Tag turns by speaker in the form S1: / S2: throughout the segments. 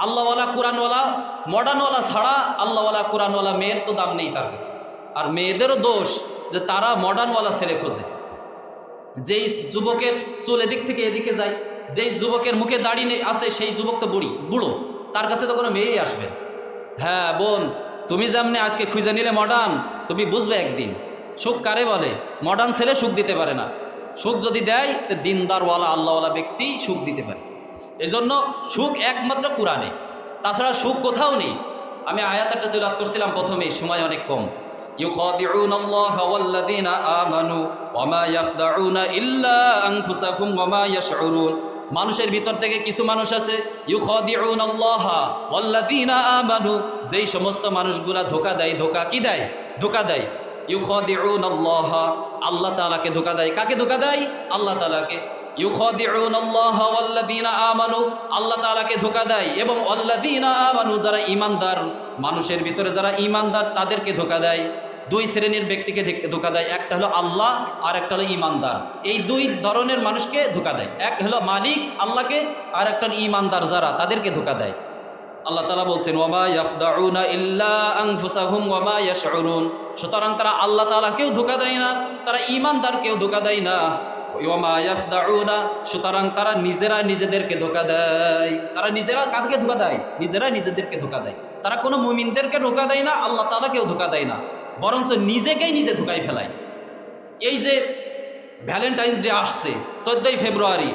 S1: আল্লাহওয়ালা কোরআনওয়ালা মডার্নওয়ালা ছাড়া আল্লাহওয়ালা কোরআনওয়ালা মেয়ের তো দাম নেই তার কাছে। আর মেয়েদেরও দোষ যে তারা মডার্নওয়ালা ছেলে খোঁজে। যেই যুবকের চুল এদিক থেকে এদিকে যায়, যেই যুবকের মুখে দাড়ি আছে সেই যুবক তো বুড়ো, তার কাছে তো কোনো মেয়েই আসবে। হ্যাঁ বোন, তুমি যেমনি আজকে খুঁজে নিলে মডার্ন, তুমি বুঝবে একদিন সুখ কারে বলে। মডার্ন ছেলে সুখ দিতে পারে না, সুখ যদি দেয় তো দিনদারওয়ালা আল্লাহওয়ালা ব্যক্তি সুখ দিতে পারে। এজন্য সুখ একমাত্র কোরআনে, তাছাড়া সুখ কোথাও নেই। আমি আয়াত একটা তিলাওয়াত করছিলাম প্রথমেই, সময় অনেক কম। ইউখাদিউনা আল্লাহ ওয়াল্লাযীনা আমানু ওয়া মা ইয়াখদাউনা ইল্লা আনফুসাহুম ওয়া মা ইয়াশউরুন। মানুষের ভিতর থেকে কিছু মানুষ আছে ইউখাদিউনা আল্লাহ ওয়াল্লাযীনা আমানু, যেই সমস্ত মানুষগুলা ধোঁকা দেয়, ধোঁকা কি দেয়? ধোঁকা দেয়। ইউখাদিউনা আল্লাহ, আল্লাহ তাআলাকে ধোঁকা দেয়। কাকে ধোঁকা দেয়? আল্লাহ তাআলাকে। ইউখাদিউনা আল্লাহ ওয়াল্লাযীনা আমানু, আল্লাহ তাআলাকে ধোঁকা দেয়, এবং ওয়াল্লাযীনা আমানু, যারা ঈমানদার, মানুষের ভিতরে যারা ঈমানদার তাদেরকে ধোঁকা দেয়। দুই শ্রেণীর ব্যক্তিকে ধোঁকা দেয়, একটা হলো আল্লাহ আর একটা হলো ঈমানদার। এই দুই ধরনের মানুষকে ধোঁকা দেয়। এক হলো মালিক আল্লাহকে, আর একটা ঈমানদার যারা, তাদেরকে ধোঁকা দেয়। আল্লাহ তাআলা বলছেন ওয়ামা ইয়াখদাউনা ইল্লা আনফুসাহুম ওয়ামা ইয়াশউরুন। সুতরাং তারা আল্লাহ তাআলাকেও ধোঁকা দেয় না, তারা ঈমানদারকেও ধোঁকা দেয় না। ওয়ামা ইয়াখদাউনা, সুতরাং তারা নিজেরা নিজেদেরকে ধোঁকা দেয়। তারা নিজেরা কাকে ধোঁকা দেয়? নিজেরা নিজেদেরকে ধোঁকা দেয়। তারা কোনো মুমিনদেরকে ধোঁকা দেয় না, আল্লাহ তাআলাকেও ধোঁকা দেয় না, বরঞ্চ নিজেকেই নিজে ধোঁকায় ফেলায়। এই যে ভ্যালেন্টাইন্স ডে আসছে 14ই ফেব্রুয়ারি,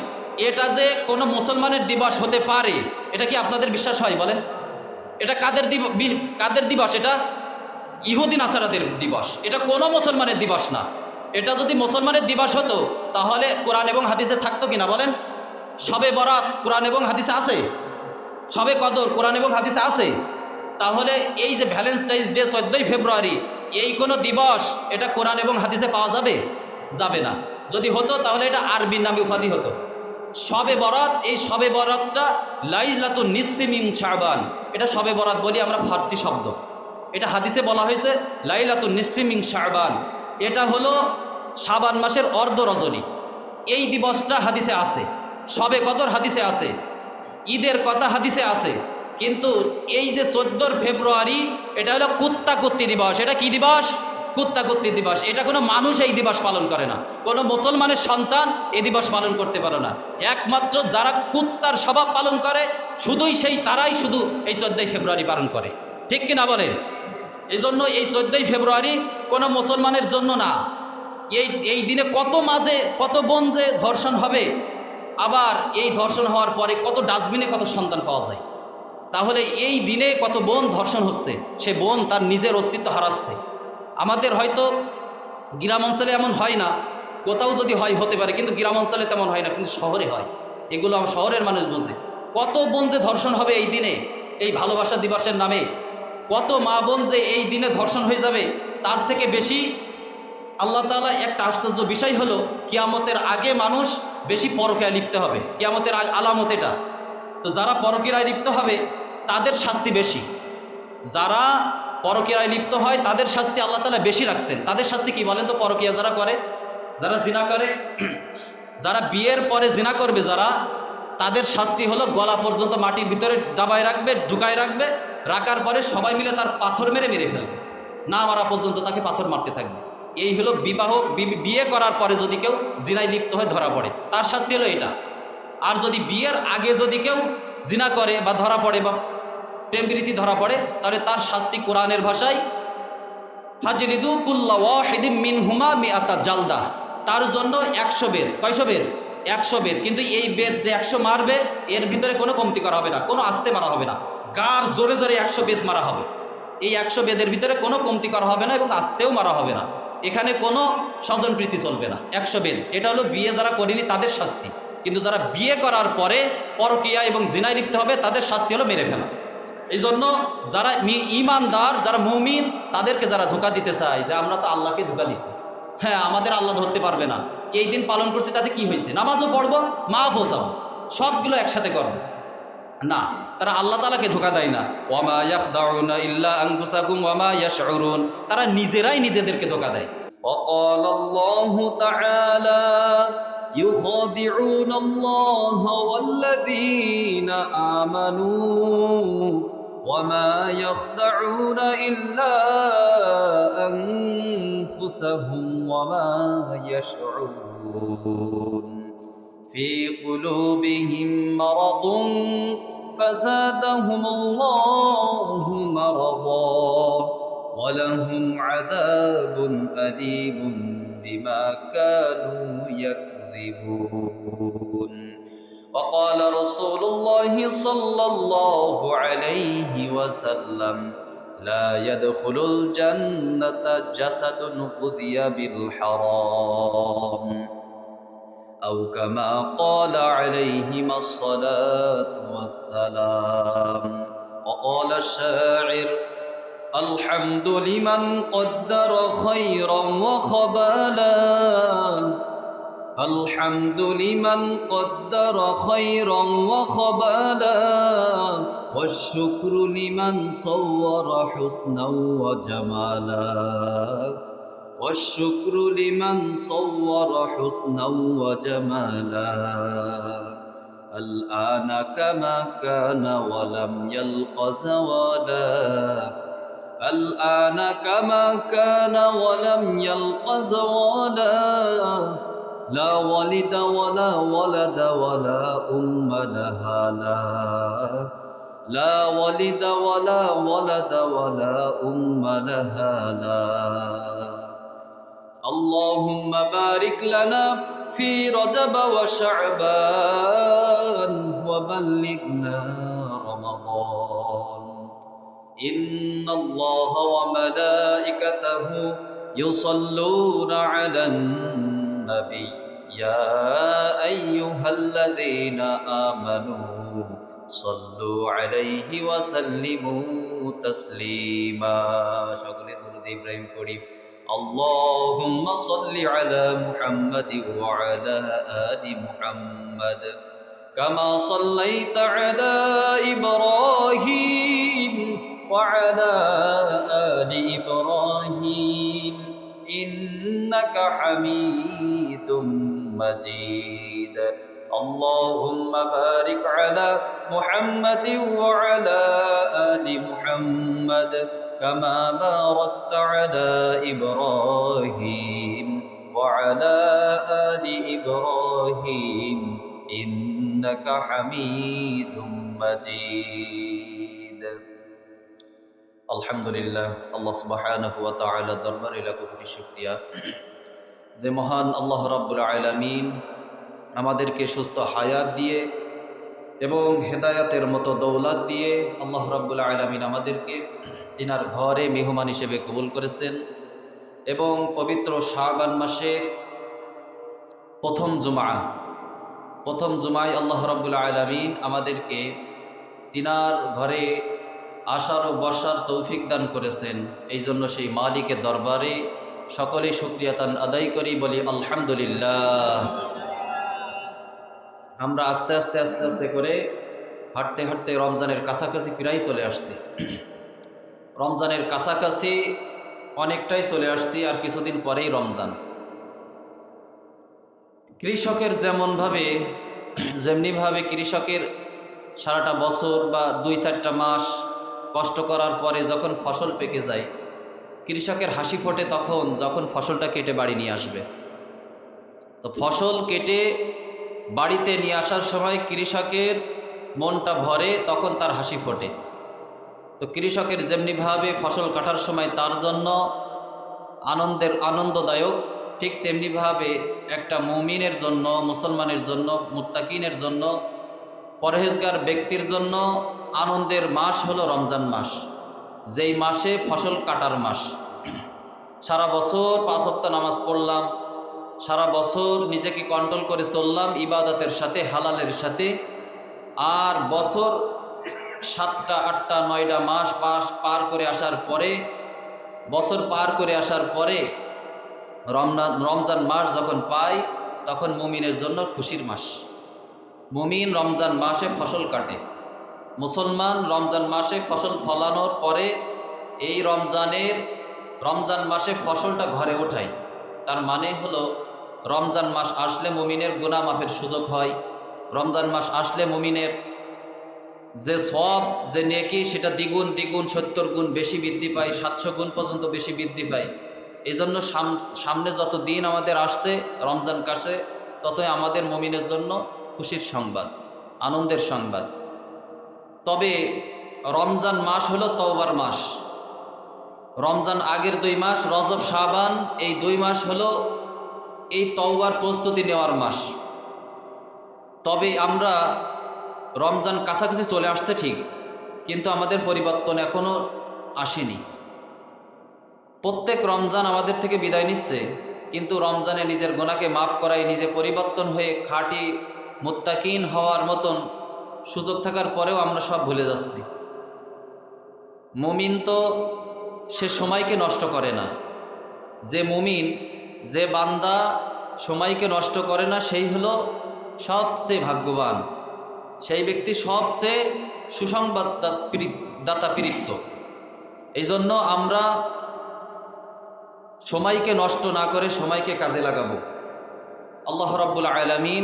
S1: এটা যে কোনো মুসলমানের দিবস হতে পারে, এটা কি আপনাদের বিশ্বাস হয় বলেন? এটা কাদের দিবস? এটা ইহুদি নাসারাদের দিবস, এটা কোনো মুসলমানের দিবস না। এটা যদি মুসলমানের দিবস হতো তাহলে কোরআন এবং হাদিসে থাকতো কিনা বলেন? শবে বরাত কোরআন এবং হাদিসে আছে, শবে কদর কোরআন এবং হাদিসে আছে। তাহলে এই যে ভ্যালেন্টাইন্স ডে 14ই ফেব্রুয়ারি, এই কোনো দিবস এটা কোরআন এবং হাদিসে পাওয়া যাবে? যাবে না। যদি হতো তাহলে এটা আরবি নামে উপাধি হতো। শবে বরাত, এই শবে বরাতটা লাইলাতুন নিসফি মিন শাবান, এটা শবে বরাত বলি আমরা, ফার্সি শব্দ। এটা হাদিসে বলা হয়েছে লাইলাতুন নিসফি মিন শাবান, এটা হলো শাবান মাসের অর্ধ রজনী। এই দিবসটা হাদিসে আছে, শবে কদর হাদিসে আছে, ঈদের কথা হাদিসে আছে। কিন্তু এই যে 14 ফেব্রুয়ারি, এটা হলো কুত্তাকুত্তি দিবস। এটা কি দিবস? কুত্তাকুত্তি দিবস। এটা কোনো মানুষ এই দিবস পালন করে না, কোনো মুসলমানের সন্তান এই দিবস পালন করতে পারে না। একমাত্র যারা কুত্তার স্বভাব পালন করে শুধুই তারাই শুধু এই 14ই ফেব্রুয়ারি পালন করে, ঠিক কিনা বলেন? এই জন্য এই 14ই ফেব্রুয়ারি কোনো মুসলমানের জন্য না। এই দিনে কত বোন যে ধর্ষণ হবে, আবার এই ধর্ষণ হওয়ার পরে কত ডাস্টবিনে কত সন্তান পাওয়া যায়। তাহলে এই দিনে কত বোন ধর্ষণ হচ্ছে, সে বোন তার নিজের অস্তিত্ব হারাচ্ছে। আমাদের হয়তো গ্রাম অঞ্চলে এমন হয় না, কোথাও যদি হয় হতে পারে, কিন্তু গ্রাম অঞ্চলে তেমন হয় না, কিন্তু শহরে হয়। এগুলো আমার শহরের মানুষ বোঝে। কত বোন যে ধর্ষণ হবে এই দিনে, এই ভালোবাসা দিবসের নামে, কত মা বোন যে এই দিনে ধর্ষণ হয়ে যাবে। তার থেকে বেশি আল্লাহ তাআলা একটা আশ্চর্য বিষয় হলো, কিয়ামতের আগে মানুষ বেশি পরকীয়ায় লিপ্ত হবে। কিয়ামতের আলামত এটা। তো যারা পরকীয়ায় লিপ্ত হবে তাদের শাস্তি বেশি। যারা পরকীয়ায় লিপ্ত হয় তাদের শাস্তি আল্লাহ তাআলা বেশি রাখছেন। তাদের শাস্তি কি বলেন তো? পরকীয়া যারা করে, যারা জিনা করে, যারা বিয়ের পরে জিনা করবে, যারা, তাদের শাস্তি হলো গলা পর্যন্ত মাটির ভিতরে দাবায় রাখবে, ঢুকায় রাখবে, রাখার পরে সবাই মিলে তার পাথর মেরে ফেলবে, না মারা পর্যন্ত তাকে পাথর মারতে থাকবে। এই হলো বিয়ে করার পরে যদি কেউ জিনায় লিপ্ত হয়ে ধরা পড়ে, তার শাস্তি হলো এটা। আর যদি বিয়ের আগে যদি কেউ জিনা করে বা ধরা পড়ে বা প্রেম প্রীতি ধরা পড়ে, তাহলে তার শাস্তি কোরআনের ভাষায় ফাজলিদু কুল্লা ওয়াহিদিম মিনহুমা মিআতা জালদা, তার জন্য 100 বেদ। কয়শো বেদ? 100 বেদ। কিন্তু এই বেদ যে 100 মারবে, এর ভিতরে কোনো কমতি করা হবে না, কোনো আস্তে মারা হবে না, গার জোরে জোরে 100 বেদ মারা হবে। এই 100 বেদের ভিতরে কোনো কমতি করা হবে না এবং আস্তেও মারা হবে না। এখানে কোনো স্বজন প্রীতি চলবে না। 100 বেদ। এটা হলো বিয়ে যারা করেনি তাদের শাস্তি। কিন্তু যারা বিয়ে করার পরে পরকীয়া এবং জিনায় লিপ্ত হবে, তাদের শাস্তি হলো মেরে ফেলা। এই জন্য যারা ঈমানদার, যারা মুমিন, তাদেরকে যারা ধোঁকা দিতে চায় যে আমরা তো আল্লাহকে ধোঁকা দিছি, হ্যাঁ আমাদের আল্লাহ ধরতে পারবে না, এই দিন পালন করছি, তাতে কি হয়েছে? নামাজও পড়বো, মা পৌঁছাবো, সবগুলো একসাথে করবো না, তারা আল্লাহ তাআলাকে ধোঁকা দেয় না। ওয়ামা ইয়াখদাউনা ইল্লা আনফুসাহুম ওয়ামা ইয়াশউরুন, তারা নিজেরাই নিজেদেরকে ধোঁকা দেয়। ওয়াকালাল্লাহু তাআলা يخادعون الله والذين آمنوا وما يخدعون إلا أنفسهم وما يشعرون في قلوبهم مرض فزادهم الله مرضا ولهم عذاب أليم بما كانوا يكذبون وقال رسول الله صلى الله عليه وسلم لا يدخل الجنة جسد قضي بالحرام أو كما قال عليهما الصلاة والسلام وقال الشاعر الحمد لمن قدر خيرا وخبالا الحمد لمن قدر خيرا وخبالا والشكر لمن صور حسنا وجمالا والشكر لمن صور حسنا وجمالا الآن كما كان ولم يلق زوالا الآن كما كان ولم يلق زوالا لا ولد ولا ولد ولا أم لها لا ولد ولا ولد ولا أم لها اللهم بارك لنا في رجب وشعبان وبلغنا رمضان إن الله وملائكته يصلون على النبي يا أيها الذين آمنوا صلوا عليه وسلموا تسليما شكرا درود إبراهيم قريب اللهم صل على محمد وعلى آل محمد كما صليت على إبراهيم وعلى آل إبراهيم إنك حميد مجيد اللهم بارك على محمد وعلى آل محمد كما باركت على إبراهيم وعلى آل إبراهيم إنك حميد مجيد আলহামদুলিল্লাহ আল্লাহ সুবহানাহু ওয়া তাআলা দরবারে লাখো কোটি শুকরিয়া যে মহান আল্লাহ রাব্বুল আলামিন আমাদেরকে সুস্থ হায়াত দিয়ে এবং হেদায়াতের মতো দৌলত দিয়ে আল্লাহ রাব্বুল আলামিন আমাদেরকে তিনার ঘরে মেহমান হিসেবে কবুল করেছেন এবং পবিত্র শাবান মাসের প্রথম জুমায় আল্লাহ রাব্বুল আলামিন আমাদেরকে তিনার ঘরে আসার ও বসার তৌফিক দান করেছেন এই জন্য সেই মালিকের দরবারে সকলে শুকরিয়া তান আদায় করি বলি আলহামদুলিল্লাহ আমরা আস্তে আস্তে করে হাঁটতে হাঁটতে রমজানের কাছাকাছি প্রায় চলে আসছি রমজানের কাছাকাছি অনেকটাই চলে আসছি আর কিছুদিন পরেই রমজান কৃষকের যেমনিভাবে কৃষকের সারাটা বছর বা 2-4টা মাস কষ্ট করার পরে যখন ফসল পেকে যায় কৃষকের হাসি ফোটে তখন যখন ফসলটা কেটে বাড়ি নিয়ে আসবে তো ফসল কেটে বাড়িতে নিয়ে আসার সময় কৃষকের মনটা ভরে তখন তার হাসি ফোটে তো কৃষকের যেমনিভাবে ফসল কাটার সময় তার জন্য আনন্দদায়ক ঠিক তেমনিভাবে একটা মুমিনের জন্য মুসলমানের জন্য মুত্তাকিনের জন্য পরহেজগার ব্যক্তির জন্য আনন্দের মাস হলো রমজান মাস যেই মাসে ফসল কাটার মাস সারা বছর 5 ওয়াক্ত নামাজ পড়লাম সারা বছর নিজেকে কন্ট্রোল করে চললাম ইবাদতের সাথে হালালের সাথে আর বছর 7টা 8টা 9টা মাস পার করে আসার পরে বছর পার করে আসার পরে রমজান মাস যখন পাই তখন মুমিনের জন্য খুশির মাস মুমিন রমজান মাসে ফসল কাটে মুসলমান রমজান মাসে ফসল ফলানোর পরে এই রমজান মাসে ফসলটা ঘরে ওঠায় তার মানে হলো রমজান মাস আসলে মুমিনের গুনাহ মাফের সুযোগ হয়। রমজান মাস আসলে মুমিনের যে সওয়াব, যে নেকি, সেটা দ্বিগুণ দ্বিগুণ 70 গুণ বেশি বৃদ্ধি পায়, 700 গুণ পর্যন্ত বেশি বৃদ্ধি পায়। এই জন্য সামনে যত দিন আমাদের আসছে রমজান কাছে, ততই আমাদের মুমিনের জন্য খুশির সংবাদ, আনন্দের সংবাদ। তবে রমজান মাস হলো তওবার মাস। রমজান আগের 2 মাস রজব শাবান, এই 2 মাস হলো এই তওবার প্রস্তুতি নেওয়ার মাস। তবে আমরা রমজান কাছাকাছি চলে আসছে ঠিক, কিন্তু আমাদের পরিবর্তন এখনো আসেনি। প্রত্যেক রমজান আমাদের থেকে বিদায় নিচ্ছে, কিন্তু রমজানে নিজের গুনাহকে মাফ করায় নিজে পরিবর্তন হয়ে খাঁটি মুত্তাকিন হওয়ার মতন সুযোগ থাকার পরেও আমরা সব ভুলে যাচ্ছি। মুমিন তো সে সময়কে নষ্ট করে না। যে মুমিন, যে বান্দা সময়কে নষ্ট করে না, সেই হলো সবচেয়ে ভাগ্যবান, সেই ব্যক্তি সবচেয়ে সুসংবাদদাতা প্রাপ্ত। এই জন্য আমরা সময়কে নষ্ট না করে সময়কে কাজে লাগাবো। আল্লাহ রাব্বুল আলামিন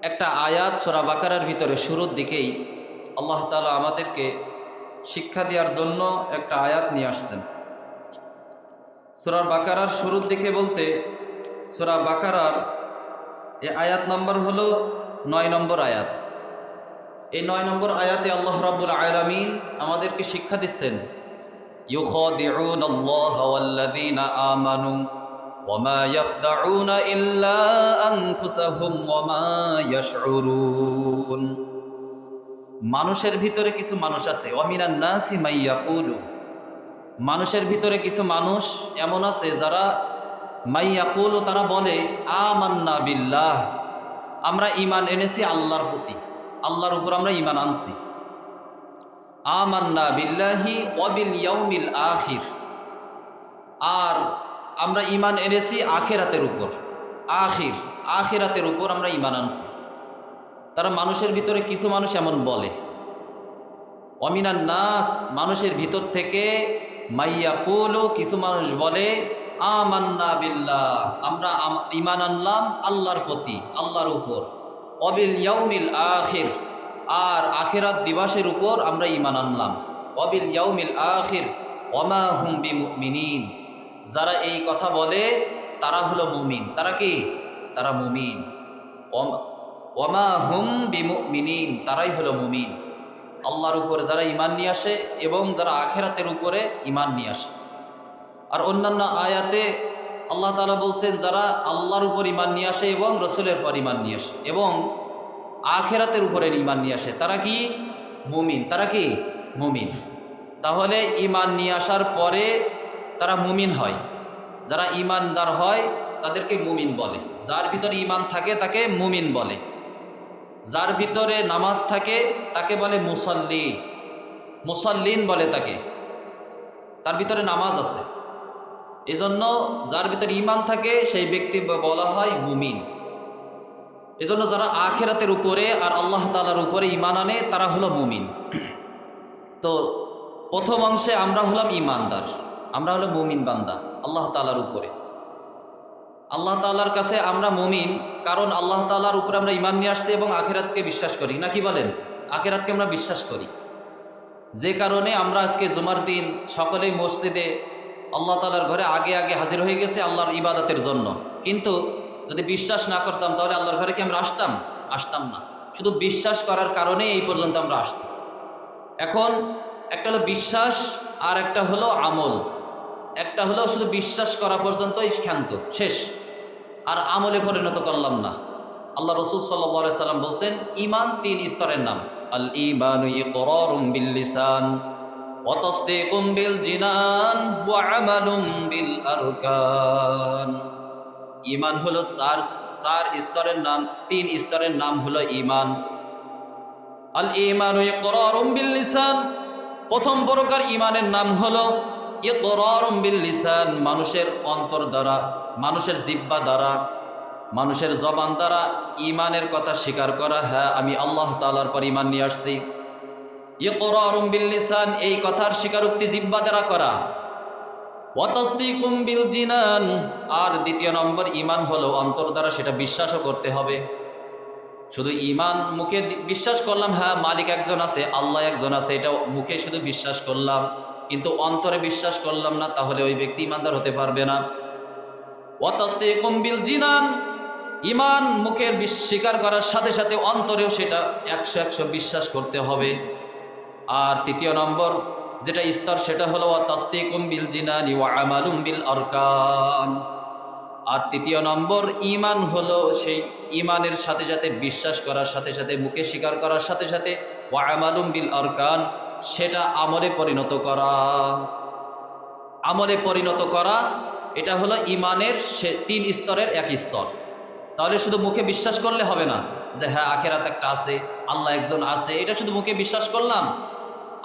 S1: একটা আয়াত সূরা বাকারার ভিতরে শুরুর দিকেই আল্লাহ তাআলা আমাদেরকে শিক্ষা দেওয়ার জন্য একটা আয়াত নিয়ে আসছেন। সূরা বাকারার শুরুর দিকে বলতে, সূরা বাকারার এই আয়াত নম্বর হলো 9 নম্বর আয়াত। এই 9 নম্বর আয়াতে আল্লাহ রাব্বুল আলামিন আমাদেরকে শিক্ষা দিচ্ছেন, ইউখাদিউনা আল্লাহ ওয়াল্লাযীনা আমানু ওয়ামা ইয়াখদাউনা ইল্লা আনফুসাহুম ওয়ামা ইয়াশউরুন। মানুষের ভিতরে কিছু মানুষ আছে, ওয়ামিনান নাসি মাইয়াকুলু, মানুষের ভিতরে কিছু মানুষ এমন আছে যারা মাইয়াকুলু, তারা বলে আমান্না বিল্লাহ, আমরা ঈমান এনেছি আল্লাহর প্রতি, আল্লাহর উপর আমরা ঈমান আনছি। আমান্না বিল্লাহি ওয়া বিল ইয়াউমিল আখির, আর আমরা ঈমান এনেছি আখিরাতের উপর, আখিরাতের উপর আমরা ঈমান আনছি। তারা মানুষের ভিতরে কিছু মানুষ এমন বলে। ওয়ামিনান নাস, মানুষের ভিতর থেকে মাইয়াকুলু, কিছু মানুষ বলে আমান্না বিল্লাহ, আমরা ঈমান আনলাম আল্লাহর প্রতি, আল্লাহর উপর। ওয়াবিল ইয়াউমিল আখির, আর আখিরাত দিবসের উপর আমরা ঈমান আনলাম। ওয়াবিল ইয়াউমিল আখির ওয়ামা হুম বিমুমিনিন, যারা এই কথা বলে তারা হলো মুমিন। তারা কি? তারা মুমিন। ওয়ামা হুম বিমুমিনিন, তারাই হলো মুমিন। আল্লাহর উপরে যারা ঈমান নিয়ে আসে এবং যারা আখিরাতের উপরে ঈমান নিয়ে আসে। আর অন্যান্য আয়াতে আল্লাহ তাআলা বলছেন, যারা আল্লাহর উপর ঈমান নিয়ে আসে এবং রসুলের উপর ঈমান নিয়ে আসে এবং আখিরাতের উপরে ঈমান নিয়ে আসে, তারা কি? মুমিন। তারা কি? মুমিন। তাহলে ঈমান নিয়ে আসার পরে তারা মুমিন হয়। যারা ঈমানদার হয় তাদেরকে মুমিন বলে। যার ভিতরে ঈমান থাকে তাকে মুমিন বলে। যার ভিতরে নামাজ থাকে তাকে বলে মুসাল্লি, মুসাল্লিন বলে তাকে, তার ভিতরে নামাজ আছে। এজন্য যার ভিতরে ঈমান থাকে সেই ব্যক্তি বলা হয় মুমিন। এজন্য যারা আখিরাতের উপরে আর আল্লাহ তাআলার উপরে ঈমান আনে তারা হলো মুমিন। তো প্রথম অংশে আমরা হলাম ঈমানদার, আমরা হলো মুমিন বান্দা আল্লাহ তাআলার উপরে। আল্লাহ তাআলার কাছে আমরা মুমিন, কারণ আল্লাহ তাআলার উপরে আমরা ঈমান নিয়ে আসছি এবং আখিরাতকে বিশ্বাস করি। নাকি বলেন? আখিরাতকে আমরা বিশ্বাস করি, যে কারণে আমরা আজকে জুমার দিন সকলেই মসজিদে আল্লাহ তাআলার ঘরে আগে আগে হাজির হয়ে গেছে আল্লাহর ইবাদতের জন্য। কিন্তু যদি বিশ্বাস না করতাম তাহলে আল্লাহর ঘরে কি আমরা আসতাম না। শুধু বিশ্বাস করার কারণে এই পর্যন্ত আমরা আসছি। এখন একটা হলো বিশ্বাস আর একটা হলো আমল। একটা হলো শুধু বিশ্বাস করা পর্যন্তই ক্ষান্ত, শেষ, আর আমলে পরিণত করলাম না। আল্লাহ রাসূল সাল্লাল্লাহু আলাইহি সাল্লাম বলছেন, ঈমান 3 স্তরের নাম। আল ঈমানু ইকরারুম বিল লিসান ওয়া তাসদীকুম বিল জিনান ওয়া আমালুম বিল আরকান। ঈমান হলো চার স্তরের নাম, 3 স্তরের নাম হলো ঈমান। আল ঈমানু ইকরারুম বিল লিসান, প্রথম প্রকার ঈমানের নাম হলো ইকরারুম বিল লিসান, মানুষের অন্তর দ্বারা, মানুষের জিহ্বা দ্বারা, মানুষের জবান দ্বারা ঈমানের কথা স্বীকার করা, হ্যাঁ আমি আল্লাহ তাআলার পর ঈমান নিয়ে আসছি। ইকরারুম বিল লিসান, এই কথার স্বীকারোক্তি জিহ্বা দ্বারা করা। ওয়া তাসদীকুম বিল জিনান, আর দ্বিতীয় নম্বর ঈমান হলো অন্তর দ্বারা সেটা বিশ্বাসও করতে হবে। শুধু ঈমান মুখে বিশ্বাস করলাম, হ্যাঁ মালিক একজন আছে, আল্লাহ একজন আছে, এটা মুখে শুধু বিশ্বাস করলাম কিন্তু অন্তরে বিশ্বাস করলাম না, তাহলে ওই ব্যক্তি ঈমানদার হতে পারবে না। ওয়া তাসদীকুম বিল জিনান, ঈমান মুখের স্বীকার করার সাথে সাথে অন্তরেও সেটা 100% বিশ্বাস করতে হবে। আর তৃতীয় নম্বর যেটা স্তর সেটা হলো ওয়া তাসদীকুম বিল জিনানি ওয়া আমালুম বিল আরকান। আর তৃতীয় নম্বর ঈমান হলো সেই ঈমানের সাথে সাথে বিশ্বাস করার সাথে সাথে মুখে স্বীকার করার সাথে সাথে ওয়া আমালুম বিল আরকান, সেটা আমলে পরিণত করা। আমলে পরিণত করা এটা হলো ঈমানের 3 স্তরের এক স্তর। তাহলে শুধু মুখে বিশ্বাস করলে হবে না যে হ্যাঁ আখেরাত একটা আছে, আল্লাহ একজন আছে, এটা শুধু মুখে বিশ্বাস করলাম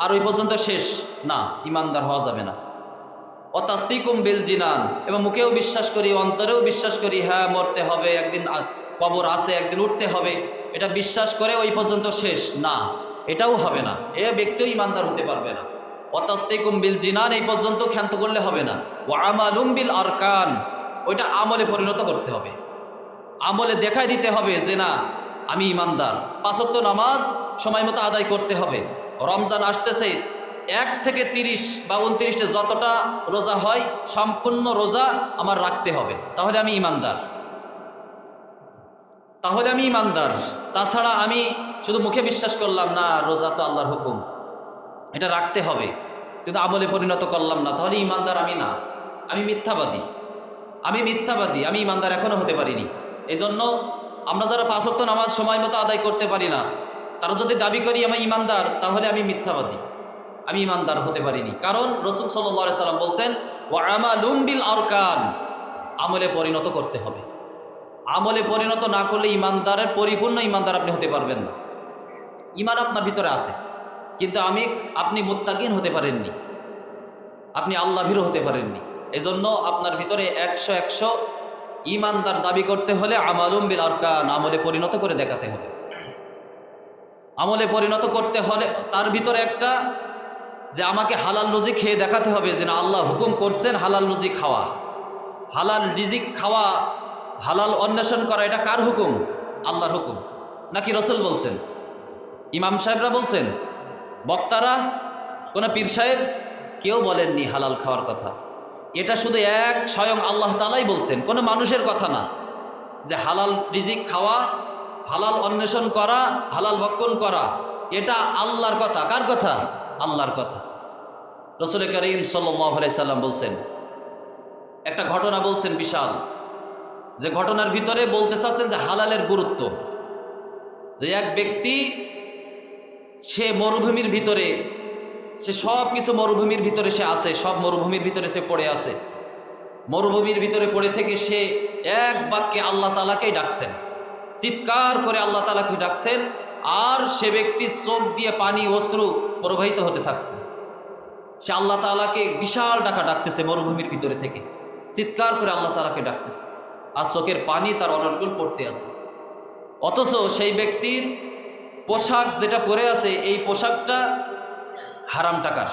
S1: আর ওই পর্যন্ত শেষ না, ঈমানদার হওয়া যাবে না। ওয়া তাসদীকুম বিল জিনান, এবং মুখেও বিশ্বাস করি অন্তরেও বিশ্বাস করি হ্যাঁ মরতে হবে, একদিন কবর আছে, একদিন উঠতে হবে, এটা বিশ্বাস করে ওই পর্যন্ত শেষ না, এটাও হবে না, এ ব্যক্তিও ঈমানদার হতে পারবে না। ওয়া তাসদীকুম বিল জিনান এই পর্যন্ত ক্ষান্ত করলে হবে না। ওয়া আমালুম বিল আরকান, ওইটা আমলে পরিণত করতে হবে, আমলে দেখাই দিতে হবে যে না আমি ঈমানদার। 5 ওয়াক্ত নামাজ সময় মতো আদায় করতে হবে। রমজান আসতেছে, 1 থেকে 30 বা 29 যতটা রোজা হয় সম্পূর্ণ রোজা আমার রাখতে হবে, তাহলে আমি ঈমানদার, তাহলে আমি ঈমানদার। তাছাড়া আমি শুধু মুখে বিশ্বাস করলাম না, রোজা তো আল্লাহর হুকুম, এটা রাখতে হবে, কিন্তু আমলে পরিণত করলাম না, তাহলে ঈমানদার আমি না, আমি মিথ্যাবাদী, আমি মিথ্যাবাদী, আমি ঈমানদার এখনো হতে পারিনি। এই জন্য আমরা যারা 5 ওয়াক্ত নামাজ সময় মতো আদায় করতে পারি না, তারা যদি দাবি করি আমি ঈমানদার, তাহলে আমি মিথ্যাবাদী, আমি ঈমানদার হতে পারিনি। কারণ রাসূল সাল্লাল্লাহু আলাইহি সাল্লাম বলছেন ওয়া আমালুম বিল আরকান, আমলে পরিণত করতে হবে। আমলে পরিণত না করলে ঈমানদারের পরিপূর্ণ ঈমানদার আপনি হতে পারবেন না। ঈমান আপনার ভিতরে আছে কিন্তু আপনি মুত্তাকিন হতে পারেননি, আপনি আল্লাহ ভীরু হতে পারেননি। এজন্য আপনার ভিতরে 100 ঈমানদার দাবি করতে হলে আমালুম বিল আরকান, আমলে পরিণত করে দেখাতে হবে। আমলে পরিণত করতে হলে তার ভিতরে একটা যে আমাকে হালাল রুজি খেয়ে দেখাতে হবে যে না আল্লাহ হুকুম করছেন হালাল রুজি খাওয়া, হালাল রিজিক খাওয়া, হালাল অন্বেষণ করা, এটা কার হুকুম? আল্লাহর হুকুম। নাকি রাসূল বলছেন, ইমাম সাহেবরা বলছেন, বক্তারা, কোনো পীর সাহেব কেউ বলেননি হালাল খাওয়ার কথা। এটা শুধু স্বয়ং আল্লাহ তাআলাই বলছেন, কোনো মানুষের কথা না, যে হালাল রিজিক খাওয়া, হালাল অন্বেষণ করা, হালাল ভক্ষণ করা, এটা আল্লাহর কথা। কার কথা? আল্লাহর কথা। রাসূল করিম সাল্লাল্লাহু আলাইহি সাল্লাম বলছেন, একটা ঘটনা বলছেন বিশাল, যে ঘটনার ভিতরে বলতে চাচ্ছেন যে হালালের গুরুত্ব। যে এক ব্যক্তি সে মরুভূমির ভিতরে, সে সব কিছু মরুভূমির ভিতরে সে আছে, সব মরুভূমির ভিতরে সে পড়ে আছে, মরুভূমির ভিতরে পড়ে থেকে সে এক বাক্যে আল্লাহ তাআলাকেই ডাকছেন, চিৎকার করে আল্লাহ তাআলাকে ডাকছেন, আর সে ব্যক্তির চোখ দিয়ে পানি অশ্রু প্রবাহিত হতে থাকছে। সে আল্লাহ তাআলাকে বিশাল ডাকতেছে মরুভূমির ভিতরে থেকে, চিৎকার করে আল্লাহ তাআলাকে ডাকতেছে, আর চোখের পানি তার অনর্গল পড়তে আছে। অথচ সেই ব্যক্তির পোশাক যেটা পরে আছে, এই পোশাকটা হারাম টাকার,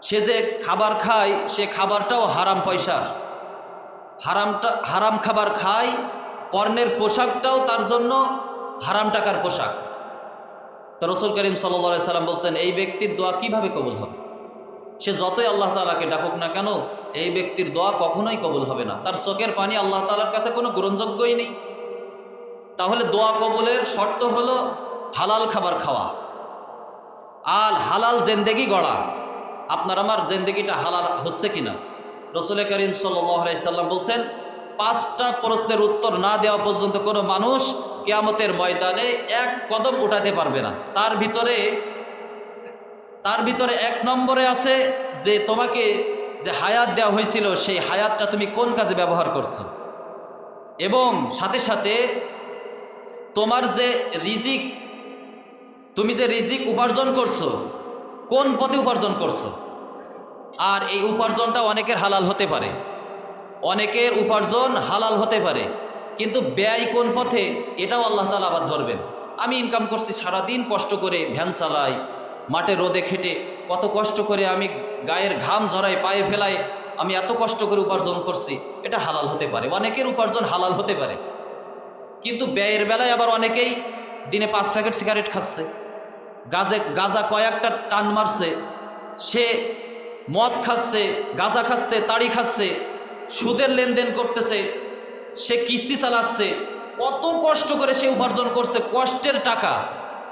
S1: সে যে খাবার খায় সে খাবারটাও হারাম পয়সার, হারাম খাবার খায়, পরনের পোশাকটাও তার জন্য হারাম টাকার পোশাক। তো রাসূল করিম সাল্লাল্লাহু আলাইহি সাল্লাম বলছেন, এই ব্যক্তির দোয়া কিভাবে কবুল হবে? সে যতই আল্লাহ তাআলাকে ডাকুক না কেন, এই ব্যক্তির দোয়া কখনোই কবুল হবে না। তার চোখের পানি আল্লাহ তাআলার কাছে কোনো গ্রহণযোগ্যই নেই। তাহলে দোয়া কবুলের শর্ত হলো হালাল খাবার খাওয়া আর হালাল জিন্দেগি গড়া। আপনার আমার জিন্দেগিটা হালাল হচ্ছে কিনা? রাসূল করিম সাল্লাল্লাহু আলাইহি সাল্লাম বলছেন, 5টা প্রশ্নের উত্তর না দেওয়া পর্যন্ত কোনো মানুষ কিয়ামতের ময়দানে এক কদম উঠাতে পারবে না। তার ভিতরে 1 নম্বরে আছে যে তোমাকে যে হায়াত দেওয়া হয়েছিল সেই হায়াতটা তুমি কোন কাজে ব্যবহার করছো, এবং সাথে সাথে তোমার যে রিজিক, তুমি যে রিজিক উপার্জন করছো কোন পথে উপার্জন করছো। আর এই উপার্জনটা অনেকের হালাল হতে পারে, অনেকের উপার্জন হালাল হতে পারে, কিন্তু ব্যয় কোন পথে এটাও আল্লাহ তাআলা আবার ধরবেন। আমি ইনকাম করছি, সারাদিন কষ্ট করে ভ্যান চালাই, মাঠে রোদে খেটে কত কষ্ট করে আমি গায়ের ঘাম ঝরাই, পায়ে ফেলাই, আমি এত কষ্ট করে উপার্জন করছি, এটা হালাল হতে পারে, অনেকের উপার্জন হালাল হতে পারে। কিন্তু ব্যয়ের বেলায় আবার অনেকেই দিনে 5 প্যাকেট সিগারেট খাচ্ছে, গাঁজা কয়েকটা টান মারছে, সে মদ খাচ্ছে, গাঁজা খাচ্ছে, তাড়ি খাচ্ছে, সুদের লেনদেন করতেছে, সে কিস্তি চালাচ্ছে, কত কষ্ট করে সে উপার্জন করছে, কষ্টের টাকা,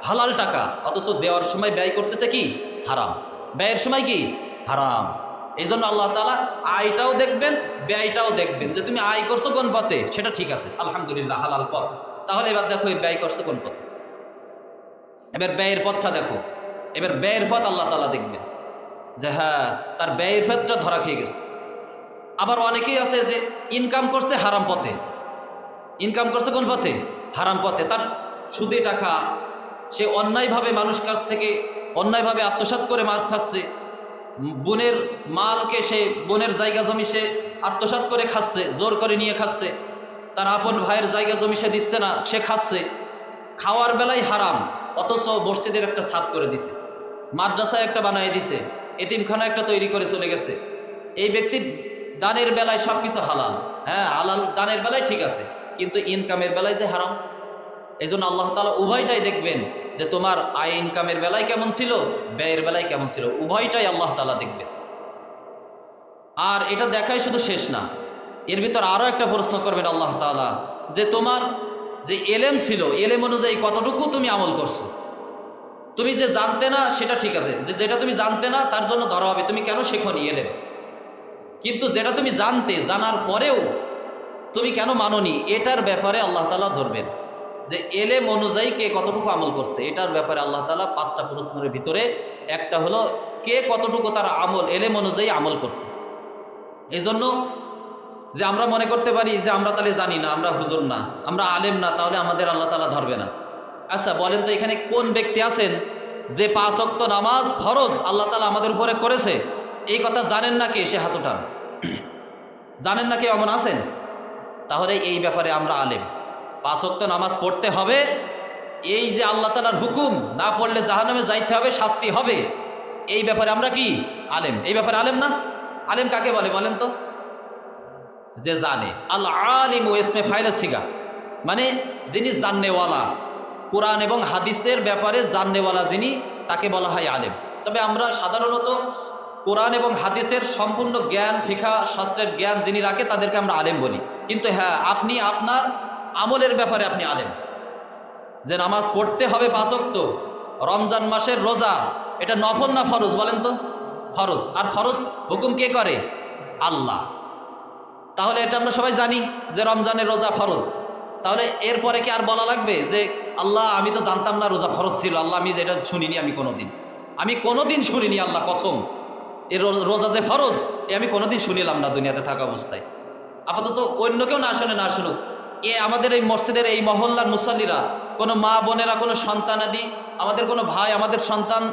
S1: হালাল টাকা, অথচ দেওয়ার সময় ব্যয় করতেছে কি হারাম, ব্যয়ের সময় কি হারাম। এই জন্য আল্লাহ তাআলা আয়টাও দেখবেন, ব্যয়টাও দেখবেন, যে তুমি আয় করছো কোন পথে সেটা ঠিক আছে, আলহামদুলিল্লাহ হালাল পথ। তাহলে এবার দেখো এই ব্যয় করছো কোন পথে, এবার ব্যয়ের পথটা দেখো। এবার ব্যয়ের পথ আল্লাহ তাআলা দেখবেন যে হ্যাঁ তার ব্যয়ের পথটা ধরা খেয়ে গেছে। আবার অনেকেই আছে যে ইনকাম করছে হারাম পথে, ইনকাম করছে কোন পথে, হারাম পথে, তার সুদে টাকা, সে অন্যায়ভাবে মানুষ কাছ থেকে অন্যায়ভাবে আত্মসাৎ করে মাছ খাচ্ছে, বোনের মালকে সে, বোনের জায়গা জমি সে আত্মসাৎ করে খাচ্ছে, জোর করে নিয়ে খাচ্ছে, তার আপন ভাইয়ের জায়গা জমি সে দিচ্ছে না, সে খাচ্ছে, খাওয়ার বেলায় হারাম, অথচ মসজিদের একটা ছাদ করে দিছে, মাদ্রাসায় একটা বানিয়ে দিছে, এতিমখানা একটা তৈরি করে চলে গেছে। এই ব্যক্তি দানের বেলায় সব কিছু হালাল, হ্যাঁ হালাল দানের বেলায় ঠিক আছে, কিন্তু ইনকামের বেলায় যে হারাম। এই জন্য আল্লাহ তাআলা উভয়টাই দেখবেন, যে তোমার আয় ইনকামের বেলায় কেমন ছিল, ব্যয়ের বেলায় কেমন ছিল, উভয়টাই আল্লাহ তাআলা দেখবেন। আর এটা দেখাই শুধু শেষ না, এর ভিতর আরও একটা প্রশ্ন করবেন আল্লাহ তাআলা, যে তোমার যে এলেম ছিল, এলেম অনুযায়ী কতটুকু তুমি আমল করছো। তুমি যে জানতে না সেটা ঠিক আছে, যে যেটা তুমি জানতে না তার জন্য ধরা হবে, তুমি কেন শেখনি এলেম। কিন্তু যেটা তুমি জানতে, জানার পরেও তুমি কেন মানোনি, এটার ব্যাপারে আল্লাহ তাআলা ধরবেন, যে এলেম অনুযায়ী কে কতটুকু আমল করছে। এটার ব্যাপারে আল্লাহ তাআলা 5টা প্রশ্নের ভিতরে একটা হলো কে কতটুকু তার আমল এলেম অনুযায়ী আমল করছে। এই জন্য যে আমরা মনে করতে পারি যে আমরা তাহলে জানি না, আমরা হুজুর না, আমরা আলেম না, তাহলে আমাদের আল্লাহ তাআলা ধরবে না। আচ্ছা বলেন তো, এখানে কোন ব্যক্তি আছেন যে 5 ওয়াক্ত নামাজ ফরজ আল্লাহ তাআলা আমাদের উপরে করেছে, এই কথা জানেন না কে? সে হাত উঠান। জানেন না কে এমন আছেন? তাহলে এই ব্যাপারে আমরা আলেম। 5 ওয়াক্ত নামাজ পড়তে হবে, এই যে আল্লাহ তাআলার হুকুম, না পড়লে জাহান্নামে যাইতে হবে, শাস্তি হবে, এই ব্যাপারে আমরা কি আলেম। এই ব্যাপারে আলেম না? আলেম কাকে বলে বলেন তো? যে জানে। আল আলিমু ইসমে ফাইল সিগা, মানে যিনি জাননেওয়ালা, কোরআন এবং হাদিসের ব্যাপারে জাননেওয়ালা যিনি, তাকে বলা হয় আলেম। তবে আমরা সাধারণত কোরআন এবং হাদিসের সম্পূর্ণ জ্ঞান, ফিকা শাস্ত্রের জ্ঞান যিনি রাখে তাদেরকে আমরা আলেম বলি। কিন্তু হ্যাঁ, আপনি আপনার আমলের ব্যাপারে আপনি আলেম, যে নামাজ পড়তে হবে 5 ওয়াক্ত, রমজান মাসের রোজা, এটা নফল না ফরজ বলেন তো? ফরজ। আর ফরজ হুকুম কে করে? আল্লাহ। তাহলে এটা আমরা সবাই জানি যে রমজানের রোজা ফরজ। তাহলে এরপরে কি আর বলা লাগবে যে আল্লাহ আমি তো জানতাম না রোজা ফরজ ছিল, আল্লাহ আমি যেটা শুনিনি, আমি কোনোদিন শুনিনি, আল্লাহ কসম এর রোজা যে ফরজ আমি কোনোদিন শুনিলাম না দুনিয়াতে থাকা অবস্থায়। আপাতত অন্য কেউ না শুনুক, আমাদের এই মসজিদের এই মহল্লার মুসাল্লিরা, কোনো মা বোনেরা, কোনো সন্তানাদি, আমাদের কোনো ভাই, আমাদের সন্তান,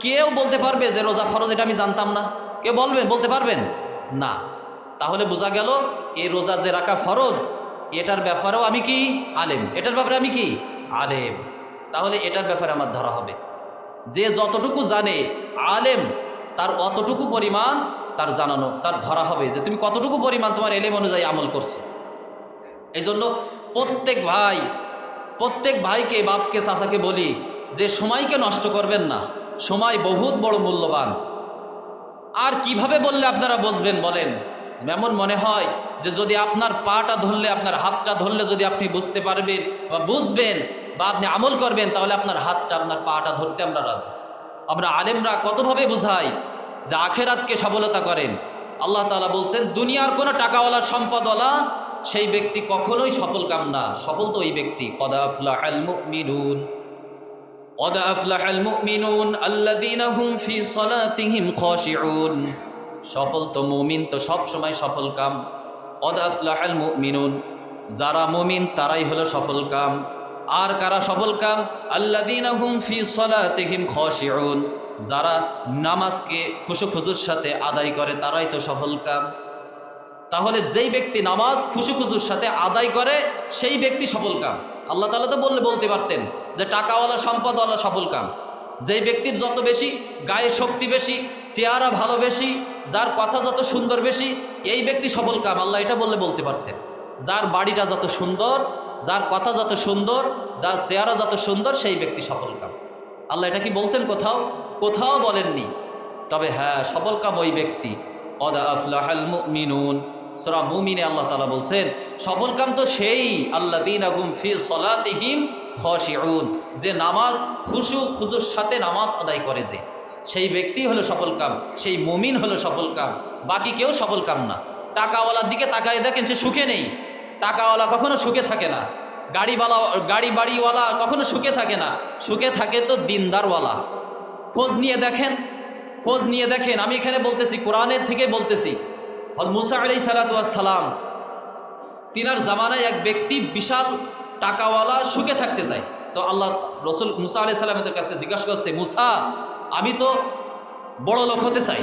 S1: কেউ বলতে পারবে যে রোজা ফরজ এটা আমি জানতাম না? কেউ বলতে পারবেন না? তাহলে বোঝা গেল এই রোজা যে রাখা ফরজ, এটার ব্যাপারেও আমি কি আলেম, এটার ব্যাপারে আমি কি আলেম। তাহলে এটার ব্যাপারে আমার ধরা হবে, যে যতটুকু জানে আলেম, তার অতটুকু পরিমাণ তার জানানো, তার ধরা হবে যে তুমি কতটুকু পরিমাণ তোমার এলেম অনুযায়ী আমল করছো। এই জন্য প্রত্যেক ভাইকে, বাপকে, চাচাকে বলি যে সময়কে নষ্ট করবেন না, সময় বহুত বড় মূল্যবান। আর কিভাবে বললে আপনারা বুঝবেন বলেন? এমন মনে হয় যে যদি আপনার পাটা ধরলে, আপনার হাতটা ধরলে যদি আপনি বুঝতে পারবেন বা বুঝবেন বা আপনি আমল করবেন, তাহলে আপনার হাতটা, আপনার পাটা ধরতে আমরা রাজি। আমরা আলেমরা কতভাবে বুঝাই যে আখেরাতকে সফলতা করেন। আল্লাহ তাআলা বলছেন দুনিয়ার কোনো টাকাওয়ালা, সম্পদওয়ালা সেই ব্যক্তি কখনোই সফল কাম না, সফল তো ওই ব্যক্তি কদ আফলাহাল মুমিনুন আল্লাযীনা হুম ফি সালাতিহিম খাশিউন। সফল তো মুমিন, তো সব সময় সফল কাম। কদ আফলাহাল মুমিনুন, যারা মুমিন তারাই হলো সফল কাম। আর কারা সফল কাম? আল্লাযীনা হুম ফি সালাতিহিম খাশিউন, যারা নামাজকে খুশুখুজুর সাথে আদায় করে তারাই তো সফল কাম। তাহলে যেই ব্যক্তি নামাজ খুশুখুজুর সাথে আদায় করে সেই ব্যক্তি সফল কাম। আল্লাহ তাআলা তো বলতে পারতেন যে টাকাওয়ালা, সম্পদওয়ালা সফল কাম। যেই ব্যক্তির যত বেশি গায়ে শক্তি বেশি, চেহারা ভালো বেশি, যার কথা যত সুন্দর বেশি এই ব্যক্তি সফল কাম, আল্লাহ এটা বলতে পারতেন। যার বাড়িটা যত সুন্দর, যার কথা যত সুন্দর, যার চেহারা যত সুন্দর, সেই ব্যক্তি সফল কাম। আল্লাহ এটা কি বলছেন? কোথাও বলেননি। তবে হ্যাঁ, সফল কাম ওই ব্যক্তি, কদ আফলাহাল মুমিনুন, সূরা মুমিনে আল্লাহ তাআলা বলছেন সফল কাম তো সেই আল্লাযীনা হুম ফি সলাতিহিম খাশিউন, যে নামাজ খুজুর সাথে নামাজ আদায় করে, যে সেই ব্যক্তি হলো সফল কাম, সেই মুমিন হলো সফল কাম। বাকি কেউ সফল কাম না। টাকাওয়ালার দিকে তাকায় দেখেন, সে সুখে নেই। টাকাওয়ালা কখনো সুখে থাকে না, গাড়ি বাড়িওয়ালা কখনো সুখে থাকে না। সুখে থাকে তো দিনদারওয়ালা। খোঁজ নিয়ে দেখেন। আমি এখানে বলতেছি, কোরআনের থেকে বলতেছি। হযরত মুসা আলাইহিস সালাতু ওয়াস সালাম, তিনার জামানায় এক ব্যক্তি বিশাল টাকাওয়ালা সুখে থাকতে চায়। তো আল্লাহ রসুল মুসা আলাইহিস সালামের কাছে জিজ্ঞাসা করছে, মুসা, আমি তো বড় লোক হতে চাই,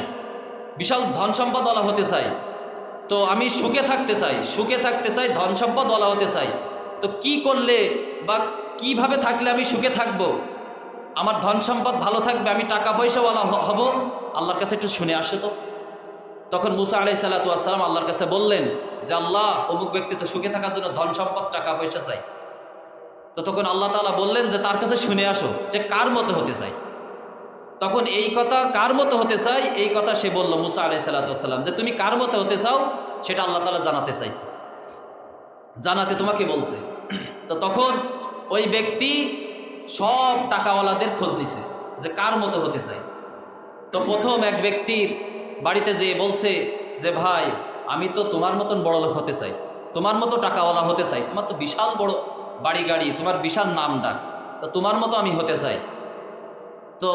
S1: বিশাল ধন সম্পদওয়ালা হতে চাই, তো আমি সুখে থাকতে চাই, ধন সম্পদওয়ালা হতে চাই, তো কি করলে বা কিভাবে থাকলে আমি সুখে থাকব, আমার ধন সম্পদ ভালো থাকবে, আমি টাকা পয়সাওয়ালা হব? আল্লাহর কাছে একটু শুনে আসে তো। তখন মুসা আলাইহিস সালাতু ওয়াস সালাম আল্লাহর কাছে বললেন যে, আল্লাহ, অমুক ব্যক্তি তো সুখে থাকার জন্য ধন সম্পদ, টাকা পয়সা চাই। তো তখন আল্লাহ তাআলা বললেন যে, তার কাছে শুনে আসো যে কার মতো হতে চাই। তখন এই কথা, কার মতো হতে চাই, এই কথা সে বলল মুসা আলাইহিস সালাতু ওয়াস সালাম, যে তুমি কার মতো হতে চাও সেটা আল্লাহ তাআলা জানাতে চাইছে, জানাতে তোমাকে বলছে। তো তখন ওই ব্যক্তি সব টাকাওয়ালাদের খোঁজ নিছে যে কার মতো হতে চাই। তো প্রথম এক ব্যক্তির বাড়িতে যেয়ে বলছে যে, ভাই, আমি তো তোমার মতন বড় লোক হতে চাই, তোমার মতো টাকাওয়ালা হতে চাই, তোমার তো বিশাল বড় বাড়ি গাড়ি, তোমার বিশাল নাম ডাক, তো তোমার মতো আমি হতে চাই। তো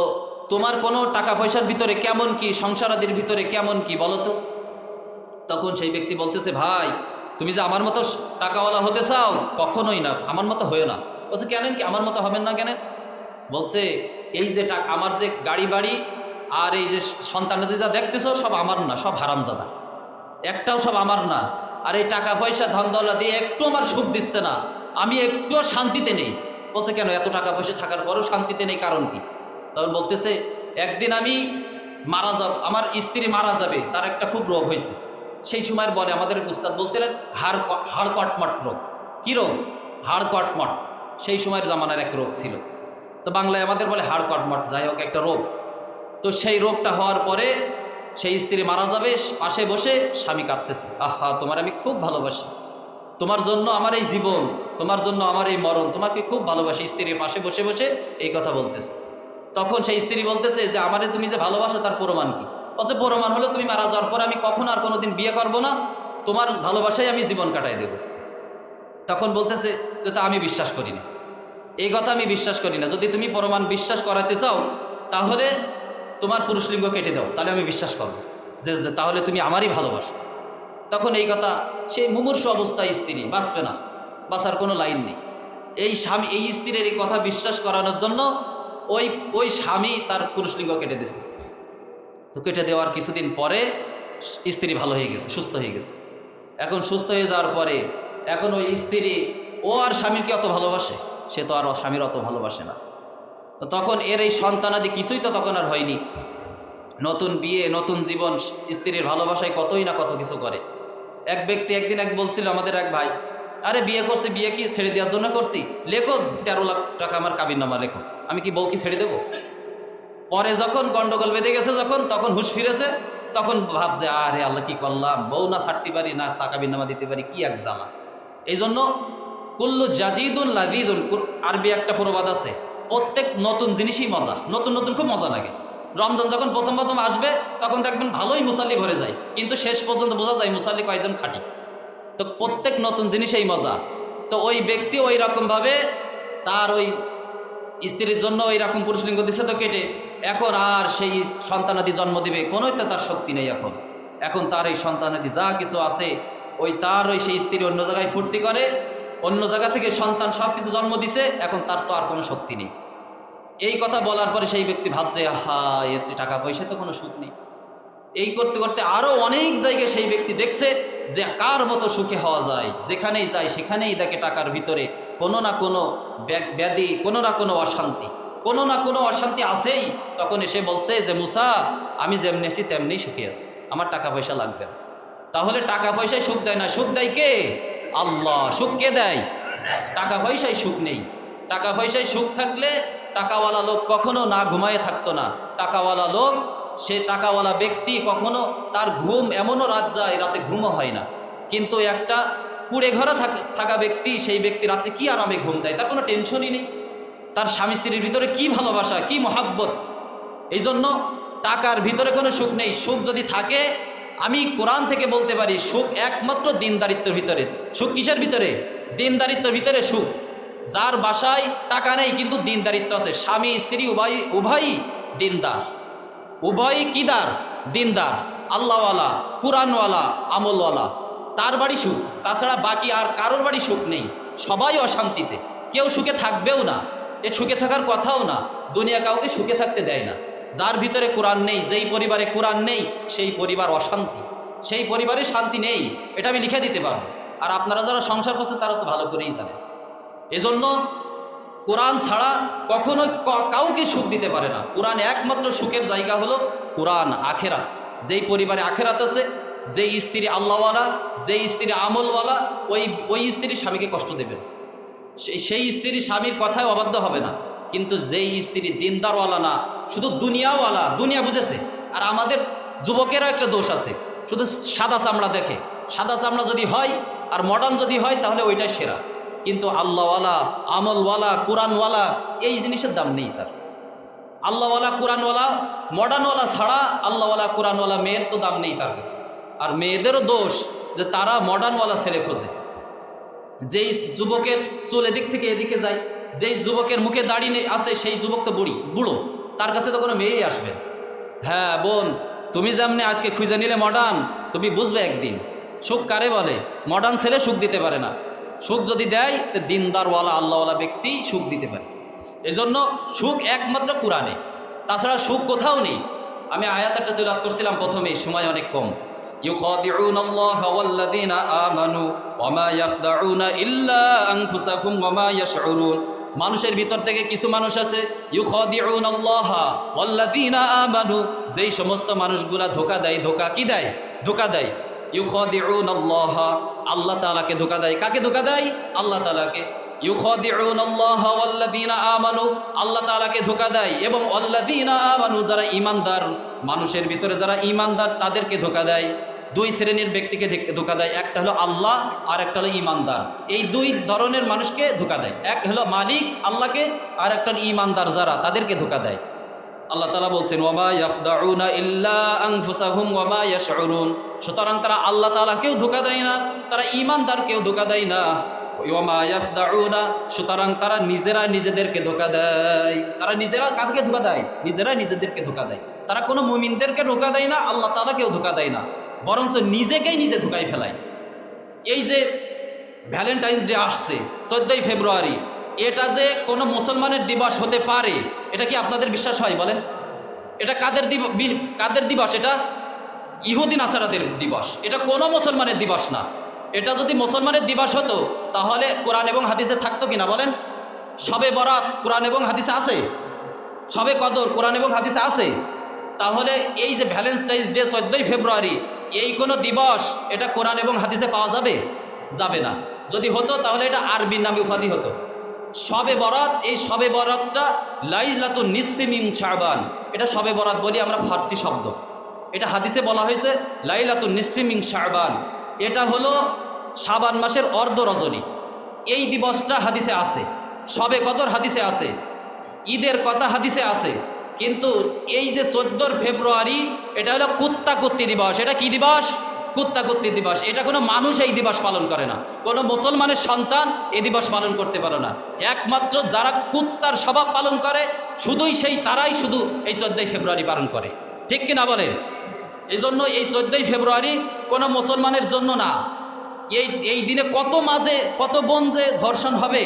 S1: তোমার কোনো টাকা পয়সার ভিতরে কেমন কি, সংসারাদির ভিতরে কেমন কি বলো তো। তখন সেই ব্যক্তি বলতেছে, ভাই, তুমি যে আমার মতো টাকাওয়ালা হতে চাও, কখনোই না, আমার মতো হয়ে না। বলছে, কেন কি আমার মতো হবেন না কেন? বলছে, এই যে আমার যে গাড়ি বাড়ি আর এই যে সন্তানদের যা দেখতেছো, সব আমার না, সব হারামজাদা, একটাও সব আমার না। আর এই টাকা পয়সা ধন দৌলত দিয়ে একটু আমার সুখ দিচ্ছে না, আমি একটুও শান্তিতে নেই। বলছে, কেন, এত টাকা পয়সা থাকার পরেও শান্তিতে নেই, কারণ কি? তখন বলতেছে, একদিন আমি মারা যাব, আমার স্ত্রী মারা যাবে, তার একটা খুব রোগ হয়েছে। সেই সময়ের বলে আমাদের উস্তাদ বলছিলেন হাড় কটমট রোগ। কী রোগ? হাড় কটমট। সেই সময়ের জামানার এক রোগ ছিল, তো বাংলায় আমাদের বলে হাড় কটমট, যাই হোক একটা রোগ। তো সেই রোগটা হওয়ার পরে সেই স্ত্রী মারা যাবে, পাশে বসে স্বামী কাঁদতেছে, আহা, তোমার আমি খুব ভালোবাসি, তোমার জন্য আমার এই জীবন, তোমার জন্য আমার এই মরণ, তোমাকে খুব ভালোবাসি। স্ত্রীর পাশে বসে বসে এই কথা বলতেছে। তখন সেই স্ত্রী বলতেছে যে, আমারে তুমি যে ভালোবাসো তার প্রমাণ কি? বলছে, প্রমাণ হলো তুমি মারা যাওয়ার পর আমি কখনো আর কোনোদিন বিয়ে করবো না, তোমার ভালোবাসায় আমি জীবন কাটাই দেব। তখন বলতেছে যে, তা আমি বিশ্বাস করি না, এই কথা আমি বিশ্বাস করি না। যদি তুমি প্রমাণ বিশ্বাস করাতে চাও, তাহলে তোমার পুরুষলিঙ্গ কেটে দাও, তাহলে আমি বিশ্বাস করবো যে তাহলে তুমি আমারই ভালোবাসো। তখন এই কথা, সেই মুমূর্ষু অবস্থায় স্ত্রী বাঁচবে না, বাঁচার কোনো লাইন নেই। এই স্বামী, এই স্ত্রীর এই কথা বিশ্বাস করানোর জন্য ওই স্বামী তার পুরুষলিঙ্গ কেটে দিয়েছে। তো কেটে দেওয়ার কিছুদিন পরে স্ত্রী ভালো হয়ে গেছে, সুস্থ হয়ে গেছে। এখন সুস্থ হয়ে যাওয়ার পরে এখন ওই স্ত্রী, ও আর স্বামীকে অত ভালোবাসে, সে তো আর স্বামীর অত ভালোবাসে না। তো তখন এর এই সন্তানাদি কিছুই তো তখন আর হয়নি। নতুন বিয়ে, নতুন জীবন, স্ত্রীর ভালোবাসায় কতই না কত কিছু করে। এক ব্যক্তি একদিন বলছিল আমাদের এক ভাই, আরে বিয়ে করছি, বিয়ে কি ছেড়ে দেওয়ার জন্য করছি? লেখো 13 লাখ টাকা আমার কাবিননামা লেখো, আমি কি বউ কি ছেড়ে দেবো? পরে যখন গন্ডগোল বেঁধে গেছে, তখন হুঁশ ফিরেছে, তখন ভাবছে, আরে আল্লাহ, কি করলাম, বউ না ছাড়তে পারি, না টাকা বিনামা দিতে পারি, কি এক জ্বালা। এই জন্য কুল্লু জাজিদুন লাযীদুন, আরবি একটা প্রবাদ আছে, প্রত্যেক নতুন জিনিসই মজা, নতুন নতুন খুব মজা লাগে। রমজান যখন প্রথম প্রথম আসবে, তখন দেখবেন ভালোই মুসাল্লি ভরে যায়, কিন্তু শেষ পর্যন্ত বোঝা যায় মুসাল্লি কয়জন খাঁটি। তো প্রত্যেক নতুন জিনিসেই মজা। তো ওই ব্যক্তি ওই রকমভাবে তার ওই স্ত্রীর জন্য ওই রকম পুরুষলিঙ্গ দিচ্ছে তো কেটে, এখন আর সেই সন্তানাদি জন্ম দিবে কোনোই তো তার শক্তি নেই। এখন তার এই সন্তানাদি যা কিছু আছে, তার সেই স্ত্রী অন্য জায়গায় ফুর্তি করে, অন্য জায়গা থেকে সন্তান সব কিছু জন্ম দিছে, এখন তার তো আর কোনো শক্তি নেই। এই কথা বলার পরে সেই ব্যক্তি ভাবছে, আহা, এতে টাকা পয়সা তো কোনো সুখ নেই। এই করতে করতে আরও অনেক জায়গায় সেই ব্যক্তি দেখছে যে কার মতো সুখে হওয়া যায়, যেখানেই যায় সেখানেই দেখে টাকার ভিতরে কোনো না কোনো ব্যাধি, কোনো না কোনো অশান্তি আছেই। তখন এসে বলছে যে, মুসা, আমি যেমনি আছি তেমনি সুখে আছি, আমার টাকা পয়সা লাগবে না। তাহলে টাকা পয়সায় সুখ দেয় না, সুখ দেয় কে? আল্লাহ। সুখ কে দেয়? টাকা পয়সায় সুখ নেই। টাকা পয়সায় সুখ থাকলে টাকাওয়ালা লোক কখনো না ঘুমায়ে থাকতো না। টাকাওয়ালা লোক, সে টাকাওয়ালা ব্যক্তি কখনো তার ঘুম এমনও রাত যায় রাতে ঘুমও হয় না। কিন্তু একটা কুড়ে ঘরে থাকা ব্যক্তি, সেই ব্যক্তি রাতে কি আরামে ঘুম দেয়, তার কোনো টেনশনই নেই। তার স্বামী স্ত্রীর ভিতরে কি ভালোবাসা, কি মহাব্বত। এই জন্য টাকার ভিতরে কোনো সুখ নেই। সুখ যদি থাকে, আমি কোরআন থেকে বলতে পারি, সুখ একমাত্র দিনদারিত্বের ভিতরে। সুখ কিসের ভিতরে? দিনদারিত্বের ভিতরে সুখ। যার বাসায় টাকা নেই কিন্তু দিনদারিত্ব আছে, স্বামী স্ত্রী উভয়ই দিনদার, উভয়ই কিদার? দিনদার, আল্লাহওয়ালা, কুরআনওয়ালা, আমলওয়ালা, তার বাড়ি সুখ। তাছাড়া বাকি আর কারোর বাড়ি সুখ নেই। সবাই অশান্তিতে, কেউ সুখে থাকবেও না, এ সুখে থাকার কথাও না। দুনিয়া কাউকে সুখে থাকতে দেয় না। যার ভিতরে কোরআন নেই, যেই পরিবারে কোরআন নেই, সেই পরিবার অশান্তি, সেই পরিবারে শান্তি নেই। এটা আমি লিখে দিতে পারবো। আর আপনারা যারা সংসার করছেন তারা তো ভালো করেই জানেন। এজন্য কোরআন ছাড়া কখনোই কাউকে সুখ দিতে পারে না। কোরআন একমাত্র সুখের জায়গা হলো কোরআন, আখেরাত। যেই পরিবারে আখেরাত আছে, যেই স্ত্রী আল্লাহওয়ালা, যেই স্ত্রী আমলওয়ালা, ওই স্ত্রী স্বামীকে কষ্ট দেবে না। সেই স্ত্রী স্বামীর কথায় অবাধ্য হবে না। কিন্তু যেই স্ত্রী দিনদারওয়ালা না, শুধু দুনিয়াওয়ালা, দুনিয়া বুঝেছে। আর আমাদের যুবকেরও একটা দোষ আছে, শুধু সাদা চামড়া দেখে। সাদা চামড়া যদি হয় আর মডার্ন যদি হয় তাহলে ওইটাই সেরা। কিন্তু আল্লাহওয়ালা, আমলওয়ালা, কোরআনওয়ালা, এই জিনিসের দাম নেই তার। আল্লাহওয়ালা, কোরআনওয়ালা, মডার্নওয়ালা ছাড়া আল্লাহওয়ালা, কোরআনওয়ালা মেয়ের তো দাম নেই তার কাছে। আর মেয়েদেরও দোষ যে তারা মডার্নওয়ালা ছেলে খোঁজে। যেই যুবকের চুল এদিক থেকে এদিকে যায়, যেই যুবকের মুখে দাড়ি আছে, সেই যুবক তো বুড়ো, তার কাছে তো কোনো মেয়েই আসবে। হ্যাঁ বোন, তুমি যেমনি আজকে খুঁজে নিলে মডার্ন, তুমি বুঝবে একদিন সুখ কারে বলে। মডার্ন ছেলে সুখ দিতে পারে না। সুখ যদি দেয় তো দিনদারওয়ালা, আল্লাহওয়ালা ব্যক্তি সুখ দিতে পারে। এজন্য সুখ একমাত্র কোরআনে, তাছাড়া সুখ কোথাও নেই। আমি আয়াত একটা তেলাওয়াত করছিলাম প্রথমেই, সময় অনেক কম। ইউখাদিউনাল্লাহা ওয়াল্লাযীনা আমানু ওয়া মা ইয়াখদাউনা ইল্লা আনফুসাহুম ওয়া মা ইয়াশউরুন। মানুষের ভিতর থেকে কিছু মানুষ আছে, ইউখাদিউনাল্লাহা ওয়াল্লাযীনা আমানু, যেই সমস্ত মানুষগুলা ধোঁকা দেয়। ধোঁকা কি দেয়? ধোঁকা দেয়। ইউখাদিউনাল্লাহা, আল্লাহ তাআলাকে ধোঁকা দেয়। কাকে ধোঁকা দেয়? আল্লাহ তাআলাকে। ইউখাদিউনাল্লাহা ওয়াল্লাযীনা আমানু, আল্লাহ তাআলাকে ধোঁকা দেয়। এবং ওয়াল্লাযীনা আমানু, যারা ঈমানদার, মানুষের ভিতরে যারা ঈমানদার তাদেরকে ধোঁকা দেয়। দুই শ্রেণীর ব্যক্তিকে ধোঁকা দেয়, একটা হলো আল্লাহ আর একটা হলো ঈমানদার। এই দুই ধরনের মানুষকে ধোঁকা দেয়। এক হলো মালিক আল্লাহকে, আর একটা ঈমানদার যারা, তাদেরকে ধোঁকা দেয়। আল্লাহ তাআলা বলছেন ওয়া মা ইয়াখদাউনা ইল্লা আনফুসাহুম ওয়া মা ইয়াশউরুন। সুতরাং তারা আল্লাহ তাআলাকেও ধোঁকা দেয় না, তারা ঈমানদারকেও ধোঁকা দেয় না। ওয়া মা ইয়াখদাউনা, সুতরাং তারা নিজেরা নিজেদেরকে ধোঁকা দেয়। তারা নিজেরা কাকে ধোঁকা দেয়? নিজেরা নিজেদেরকে ধোঁকা দেয়। তারা কোনো মুমিনদেরকে ধোঁকা দেয় না, আল্লাহ তাআলাকেও ধোঁকা দেয় না, বরঞ্চ নিজেকেই নিজে ধোঁকায় ফেলায়। এই যে ভ্যালেন্টাইন্স ডে আসছে 14ই ফেব্রুয়ারি, এটা যে কোনো মুসলমানের দিবস হতে পারে, এটা কি আপনাদের বিশ্বাস হয় বলেন? এটা কাদের দিবস? এটা ইহুদি নাসারাদের দিবস। এটা কোনো মুসলমানের দিবস না। এটা যদি মুসলমানের দিবস হতো তাহলে কোরআন এবং হাদিসে থাকতো কিনা বলেন? শবে বরাত কোরআন এবং হাদিসে আছে, শবে কদর কোরআন এবং হাদিসে আছে। তাহলে এই যে ভ্যালেন্টাইন্স ডে 14ই ফেব্রুয়ারি, এই কোনো দিবস এটা কোরআন এবং হাদিসে পাওয়া যাবে? যাবে না। যদি হতো তাহলে এটা আরবি নামে উপাধি হতো। শবে বরাত, এই শবে বরাতটা লাইলাতুন নিসফি মিন শাবান, এটা শবে বরাত বলি আমরা, ফার্সি শব্দ। এটা হাদিসে বলা হয়েছে লাইলাতুন নিসফি মিন শাবান, এটা হলো শাবান মাসের অর্ধ রজনী। এই দিবসটা হাদিসে আছে, শবে কদর হাদিসে আছে, ঈদের কথা হাদিসে আছে। কিন্তু এই যে 14 ফেব্রুয়ারি, এটা হলো কুত্তাকুত্তি দিবস। এটা কি দিবস? কুত্তাকুত্তি দিবস। এটা কোনো মানুষ এই দিবস পালন করে না, কোনো মুসলমানের সন্তান এই দিবস পালন করতে পারে না। একমাত্র যারা কুত্তার স্বভাব পালন করে শুধুই তারাই শুধু এই 14ই ফেব্রুয়ারি পালন করে, ঠিক কিনা বলেন? এই জন্য এই 14ই ফেব্রুয়ারি কোনো মুসলমানের জন্য না। এই দিনে কত বোন যে ধর্ষণ হবে,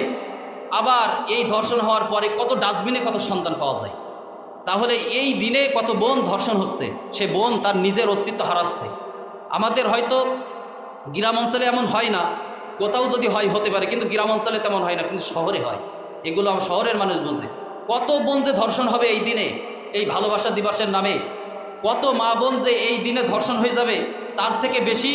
S1: আবার এই ধর্ষণ হওয়ার পরে কত ডাস্টবিনে কত সন্তান পাওয়া যায়। তাহলে এই দিনে কত বোন ধর্ষণ হচ্ছে, সে বোন তার নিজের অস্তিত্ব হারাচ্ছে। আমাদের হয়তো গ্রাম অঞ্চলে এমন হয় না, কোথাও যদি হয় হতে পারে, কিন্তু গ্রাম অঞ্চলে তেমন হয় না, কিন্তু শহরে হয়। এগুলো শহরের মানুষ বোঝে। কত বোন যে ধর্ষণ হবে এই দিনে, এই ভালোবাসা দিবসের নামে। কত মা বোন যে এই দিনে ধর্ষণ হয়ে যাবে, তার থেকে বেশি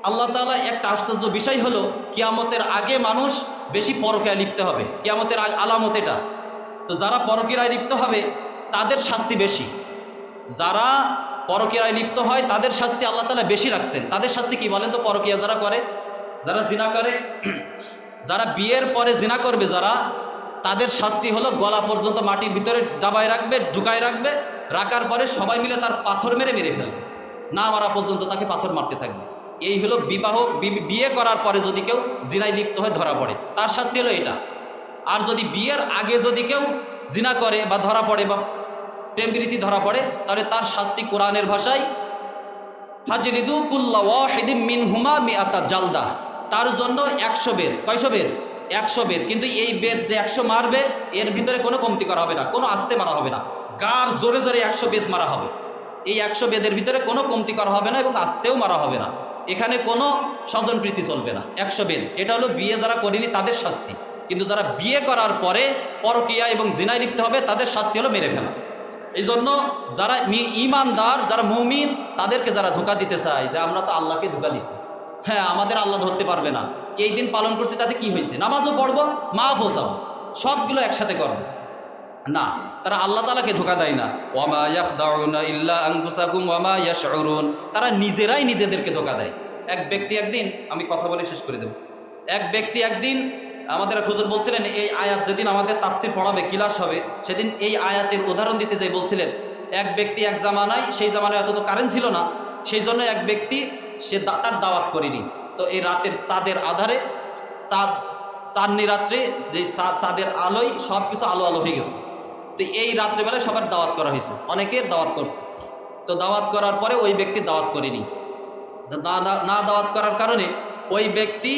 S1: আল্লাহ তাআলা একটা আশ্চর্য বিষয় হলো, কিয়ামতের আগে মানুষ বেশি পরকীয়ায় লিপ্ত হবে। কিয়ামতের আলামত এটা। তো যারা পরকীয়ায় লিপ্ত হবে তাদের শাস্তি বেশি। যারা পরকীয়ায় লিপ্ত হয় তাদের শাস্তি আল্লাহ তাআলা বেশি রাখছেন। তাদের শাস্তি কি বলেন তো? পরকীয়া যারা করে, যারা জিনা করে, যারা বিয়ের পরে জিনা করবে, যারা, তাদের শাস্তি হলো গলা পর্যন্ত মাটির ভিতরে দাবায় রাখবে, ঢুকায় রাখবে, রাখার পরে সবাই মিলে তার পাথর মেরে ফেলবে, না মারা পর্যন্ত তাকে পাথর মারতে থাকবে। এই হলো বিয়ে করার পরে যদি কেউ জিনায় লিপ্ত হয়ে ধরা পড়ে, তার শাস্তি হলো এটা। আর যদি বিয়ের আগে যদি কেউ জিনা করে বা ধরা পড়ে বা প্রেম প্রীতি ধরা পড়ে, তাহলে তার শাস্তি কোরআনের ভাষায় ফাজলিদু কুল্লা ওয়াহিদিম মিনহুমা মিআতা জালদা, তার জন্য 100 বেদ। কয়শো বেদ? 100 বেদ। কিন্তু এই বেদ যে 100 মারবে, এর ভিতরে কোনো কমতি করা হবে না, কোনো আস্তে মারা হবে না, গার জোরে জোরে 100 বেদ মারা হবে। এই 100 বেদের ভিতরে কোনো কমতি করা হবে না এবং আস্তেও মারা হবে না। এখানে কোনো স্বজন প্রীতি চলবে না। 100 বেদ। এটা হলো বিয়ে যারা করেনি তাদের শাস্তি। কিন্তু যারা বিয়ে করার পরে পরকীয়া এবং জিনায় লিপ্ত হবে, তাদের শাস্তি হলো মেরে ফেলা। এই জন্য যারা ঈমানদার, যারা মুমিন, তাদেরকে যারা ধোঁকা দিতে চায় যে আমরা তো আল্লাহকে ধোঁকা দিছি, হ্যাঁ আমাদের আল্লাহ ধরতে পারবে না, এই দিন পালন করছি, তাতে কি হয়েছে? নামাজও পড়বো, মা পৌঁছাবো, সবগুলো একসাথে করবো না, তারা আল্লাহ তাআলাকে ধোঁকা দেয় না। ওয়ামা ইয়াখদাউনা ইল্লা আনফুসাকুম ওয়ামা ইয়াশউরুন, তারা নিজেরাই নিজেদেরকে ধোঁকা দেয়। এক ব্যক্তি একদিন, আমি কথা বলে শেষ করে দেব, এক ব্যক্তি একদিন আমাদের হুজুর বলছিলেন, এই আয়াত যেদিন আমাদের তাফসীর পড়াবে, ক্লাস হবে, সেদিন এই আয়াতের উদাহরণ দিতে যাই বলছিলেন, এক ব্যক্তি এক জামানায়, সেই জামানায় অত তো কারেন্ট ছিল না, সেই জন্য এক ব্যক্তি সে তার দাওয়াত করেনি। তো এই রাতের চাঁদের আধারে, চাঁদনি রাত্রে যে চাঁদের আলোয় সব কিছু আলো আলো হয়ে গেছে। তো এই রাত্রেবেলায় সবার দাওয়াত করা হয়েছে, অনেকের দাওয়াত করছে। তো দাওয়াত করার পরে ওই ব্যক্তি দাওয়াত করেনি। না দাওয়াত করার কারণে ওই ব্যক্তি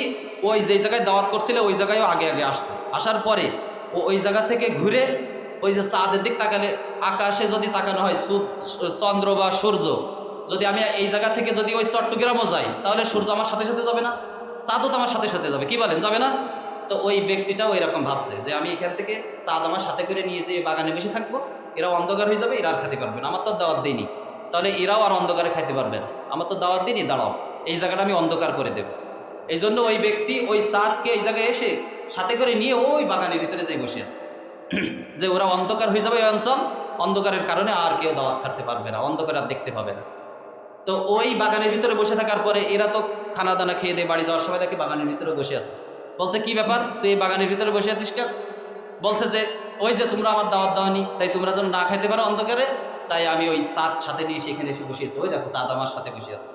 S1: ওই যেই জায়গায় দাওয়াত করছিল ওই জায়গায়ও আগে আগে আসছে। আসার পরে ওই জায়গা থেকে ঘুরে ওই যে চাঁদের দিক তাকালে, আকাশে যদি তাকানো হয় চন্দ্র বা সূর্য, যদি আমি এই জায়গা থেকে যদি ওই চট্টগ্রামও যাই, তাহলে সূর্য আমার সাথে সাথে যাবে না? চাঁদও তো আমার সাথে সাথে যাবে, কি বলেন, যাবে না? তো ওই ব্যক্তিটাও এরকম ভাবছে যে আমি এখান থেকে চাঁদ আমার সাথে করে নিয়ে যেয়ে বাগানে বসে থাকবো, এরা অন্ধকার হয়ে যাবে, এরা আর খেতে পারবে না, আমার তো দাওয়াত দিইনি, তাহলে এরাও আর অন্ধকারে খাইতে পারবে না, আমার তো দাওয়াত দিইনি, দাঁড়াও এই জায়গাটা আমি অন্ধকার করে দেব। এই জন্য ওই ব্যক্তি ওই চাঁদকে এই জায়গায় এসে সাথে করে নিয়ে ওই বাগানের ভিতরে যেয়ে বসে আছে, যে ওরা অন্ধকার হয়ে যাবে, ওই অঞ্চল অন্ধকারের কারণে আর কেউ দাওয়াত খাটতে পারবে না, অন্ধকার আর দেখতে পাবে না। তো ওই বাগানের ভিতরে বসে থাকার পরে এরা তো খানা দানা খেয়ে দিয়ে বাড়ি যাওয়ার সময় দেখে বাগানের ভিতরে বসে আছে। বলছে কি ব্যাপার, তুই এই বাগানের ভিতরে বসে আছিস কেন? বলছে যে ওই যে তোমরা আমার দাওয়াত দাওনি, তাই তোমরা যেন না খাইতে পারো অন্ধকারে, তাই আমি ওই চাঁদ সাথে নিয়ে সেখানে এসে বসে আছি, ওই দেখো চাঁদ আমার সাথে বসে আছে।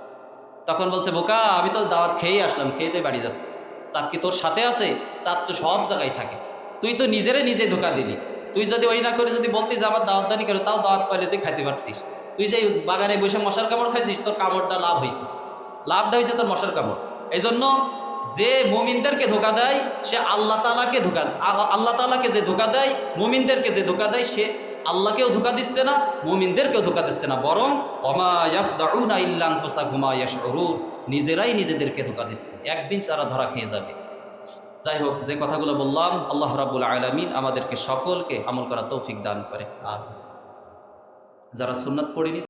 S1: তখন বলছে বোকা, আমি তো দাওয়াত খেয়েই আসলাম, খেয়ে তুই বাড়ি যাচ্ছি, চাঁদ কি তোর সাথে আছে? চাঁদ তো সব জায়গায় থাকে, তুই তো নিজে ধোকা দিলি। তুই যদি ওই না করে যদি বলতিস যে আমার দাওয়াত দানি করে, তাও দাওয়াত পাইলে তুই খাইতে পারতিস। তুই যে বাগানে বসে মশার কামড় খাইছিস, তোর কামড়টা লাভটা হয়েছে তোর মশার কামড়। এই জন্য যে মুমিনদেরকে ধোকা দেয় সে আল্লাহ তাআলাকে যে ধোকা দেয়, মুমিনদেরকে যে ধোকা দেয়, সে আল্লাহকেও ধোকা দিচ্ছে না, মুমিনদেরকেও ধোকা দিচ্ছে না, বরং ওমা ইয়াখদাউনা ইল্লা আনফুসাহুম ওয়া ইয়াশউরুন, নিজেরাই নিজেদেরকে ধোকা দিচ্ছে, একদিন তারা ধরা খেয়ে যাবে। যাই হোক, যে কথাগুলো বললাম, আল্লাহ রাব্বুল আলামিন আমাদেরকে সকলকে আমল করার তৌফিক দান করে। আর যারা সুন্নাত পড়েনি